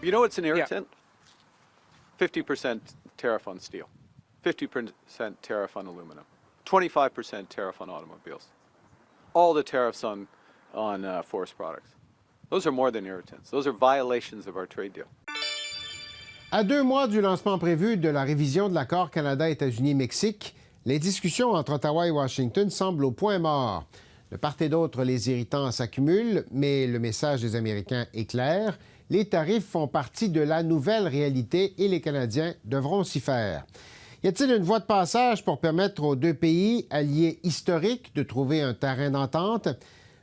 You know what's an irritant? 50% tariff on steel, 50% tariff on aluminum, 25% tariff on automobiles, all the tariffs on forest products. Those are more than irritants. Those are violations of our trade deal. À 2 mois du lancement prévu de la révision de l'accord Canada-États-Unis-Mexique, les discussions entre Ottawa et Washington semblent au point mort. De part et d'autre, les irritants s'accumulent, mais le message des Américains est clair. Les tarifs font partie de la nouvelle réalité et les Canadiens devront s'y faire. Y a-t-il une voie de passage pour permettre aux deux pays, alliés historiques, de trouver un terrain d'entente?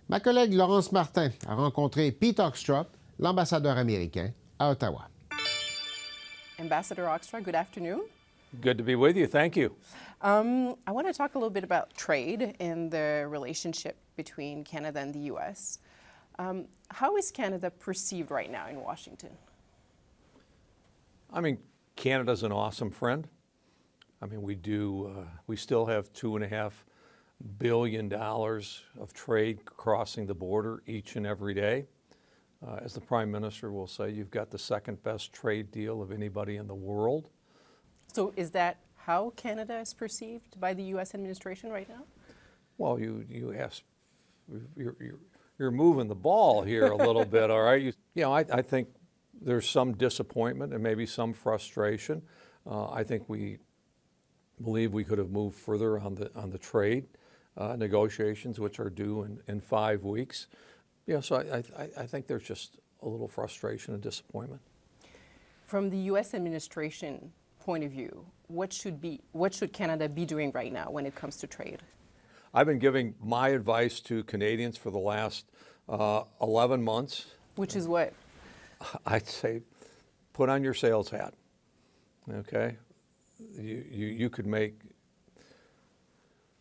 Ma collègue Laurence Martin a rencontré Pete Hoekstra, l'ambassadeur américain, à Ottawa. Ambassador Hoekstra, good afternoon. Good to be with you. Thank you. I want to talk a little bit about trade and the relationship between Canada and the U.S. How is Canada perceived right now in Washington? I mean, Canada's an awesome friend. I mean, we still have $2.5 billion of trade crossing the border each and every day. As the Prime Minister will say, you've got the second best trade deal of anybody in the world. So is that how Canada is perceived by the U.S. administration right now? Well, you asked, you're moving the ball here a little bit, all right? I think there's some disappointment and maybe some frustration. I think we believe we could have moved further on the trade negotiations, which are due in 5 weeks. So I think there's just a little frustration and disappointment. From the U.S. administration point of view, what should Canada be doing right now when it comes to trade? I've been giving my advice to Canadians for the last 11 months. Which is what? I'd say put on your sales hat, okay? You could make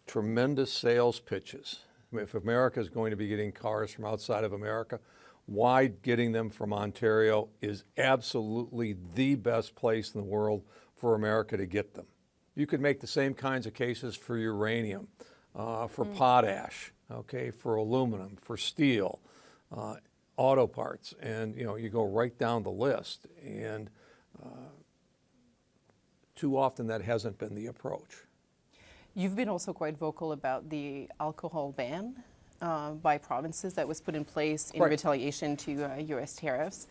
tremendous sales pitches. I mean, if America is going to be getting cars from outside of America, why getting them from Ontario is absolutely the best place in the world for America to get them. You could make the same kinds of cases for uranium, for potash, okay, for aluminum, for steel, auto parts, and you go right down the list. And too often that hasn't been the approach. You've been also quite vocal about the alcohol ban by provinces that was put in place in retaliation to U.S. tariffs.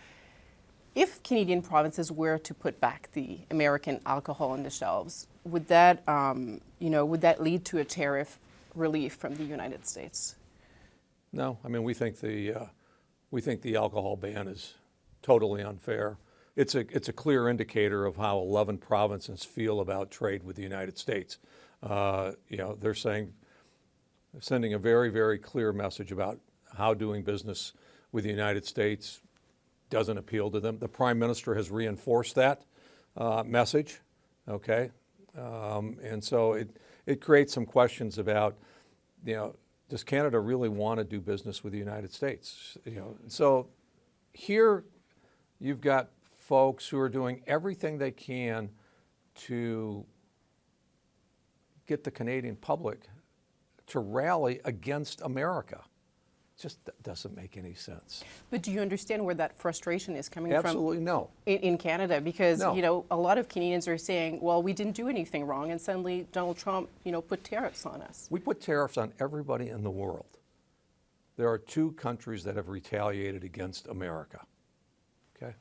If Canadian provinces were to put back the American alcohol on the shelves, would that, would that lead to a tariff relief from the United States? No, I mean we think the alcohol ban is totally unfair. It's a clear indicator of how 11 provinces feel about trade with the United States. They're sending a very, very clear message about how doing business with the United States doesn't appeal to them. The Prime Minister has reinforced that message, okay? And so it creates some questions about, does Canada really want to do business with the United States? So here you've got folks who are doing everything they can to get the Canadian public to rally against America. Just doesn't make any sense. But do you understand where that frustration is coming Absolutely from? no. In Canada, because No. A lot of Canadians are saying, well, we didn't do anything wrong, and suddenly Donald Trump, put tariffs on us. We put tariffs on everybody in the world. There are 2 countries that have retaliated against America. Okay?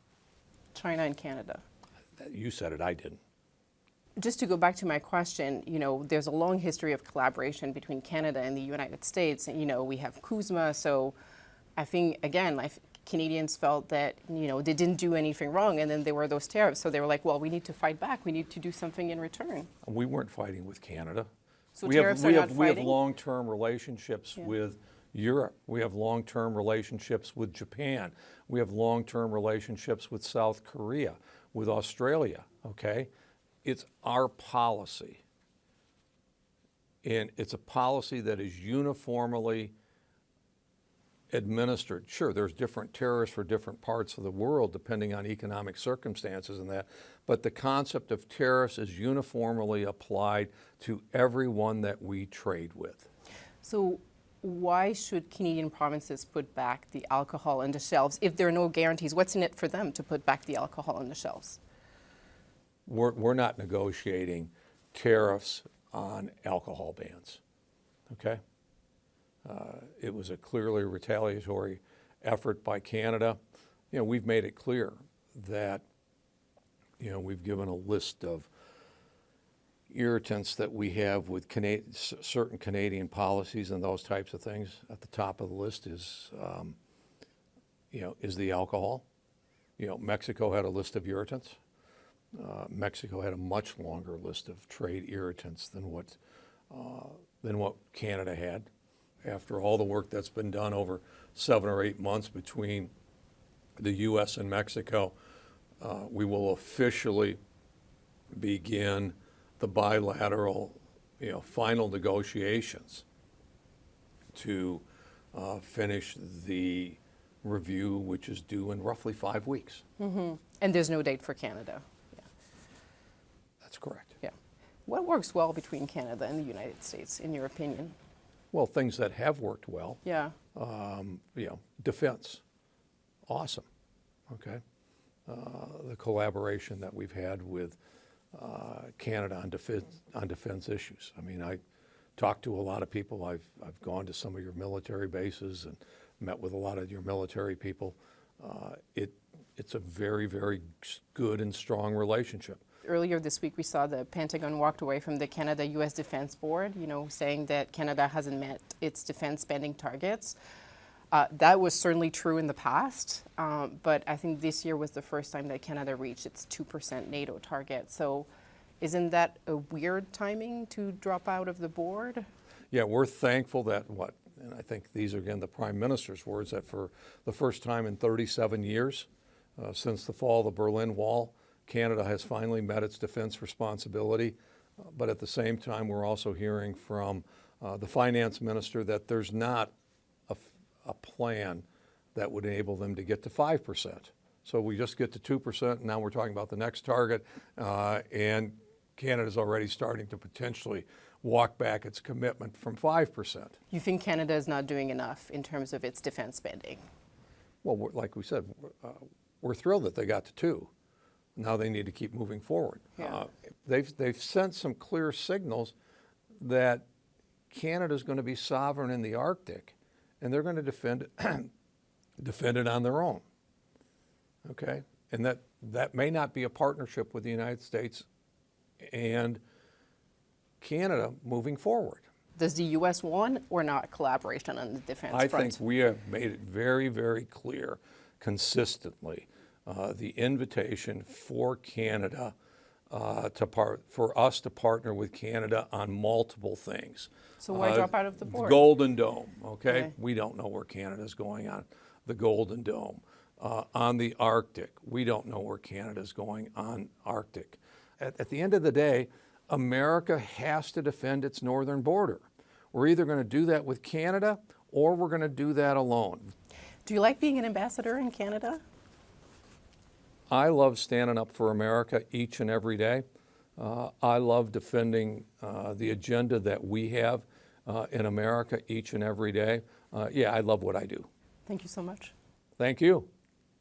China and Canada. You said it, I didn't. Just to go back to my question, there's a long history of collaboration between Canada and the United States. And, we have CUSMA, so I think, again, Canadians felt that, they didn't do anything wrong, and then there were those tariffs. So they were like, well, we need to fight back. We need to do something in return. We weren't fighting with Canada. So tariffs are not fighting? We have long-term relationships with Europe. We have long-term relationships with Japan. We have long-term relationships with South Korea, with Australia, okay? It's our policy, and it's a policy that is uniformly administered. Sure, there's different tariffs for different parts of the world depending on economic circumstances and that, but the concept of tariffs is uniformly applied to everyone that we trade with. So why should Canadian provinces put back the alcohol on the shelves if there are no guarantees? What's in it for them to put back the alcohol on the shelves? We're not negotiating tariffs on alcohol bans, okay? It was a clearly retaliatory effort by Canada. You know, we've made it clear that, you know, we've given a list of irritants that we have with certain Canadian policies and those types of things. At the top of the list is, you know, is the alcohol. You know, Mexico had a list of irritants. Mexico had a much longer list of trade irritants than what Canada had. After all the work that's been done over 7 or 8 months between the U.S. and Mexico, we will officially begin the bilateral, you know, final negotiations to finish the review, which is due in roughly 5 weeks. Mm-hmm. And there's no date for Canada. Yeah. That's correct. Yeah. What works well between Canada and the United States, in your opinion? Well, things that have worked well. Yeah. You know, defense, awesome. Okay. The collaboration that we've had with Canada on defense issues. I mean, I talked to a lot of people. I've gone to some of your military bases and met with a lot of your military people. It's a very, very good and strong relationship. Earlier this week, we saw the Pentagon walked away from the Canada-U.S. Defense Board, you know, saying that Canada hasn't met its defense spending targets. That was certainly true in the past, but I think this year was the first time that Canada reached its 2% NATO target. So isn't that a weird timing to drop out of the board? Yeah, we're thankful that and I think these are, again, the Prime Minister's words, that for the first time in 37 years, since the fall of the Berlin Wall, Canada has finally met its defense responsibility. But at the same time, we're also hearing from the finance minister that there's not a plan that would enable them to get to 5%. So we just get to 2%, and now we're talking about the next target, and Canada's already starting to potentially walk back its commitment from 5%. You think Canada is not doing enough in terms of its defense spending? Well, like we said, we're thrilled that they got to 2. Now they need to keep moving forward. Yeah. They've sent some clear signals that Canada's going to be sovereign in the Arctic, and they're going to defend it on their own. Okay, and that may not be a partnership with the United States and Canada moving forward. Does the U.S. want or not collaboration on the defense front? I think we have made it very, very clear consistently the invitation for Canada for us to partner with Canada on multiple things. So why drop out of the board? Golden Dome, okay? Okay. We don't know where Canada's going on the Golden Dome. On the Arctic, we don't know where Canada's going on Arctic. At the end of the day, America has to defend its northern border. We're either going to do that with Canada or we're going to do that alone. Do you like being an ambassador in Canada? I love standing up for America each and every day. I love defending the agenda that we have in America each and every day. Yeah, I love what I do. Thank you so much. Thank you.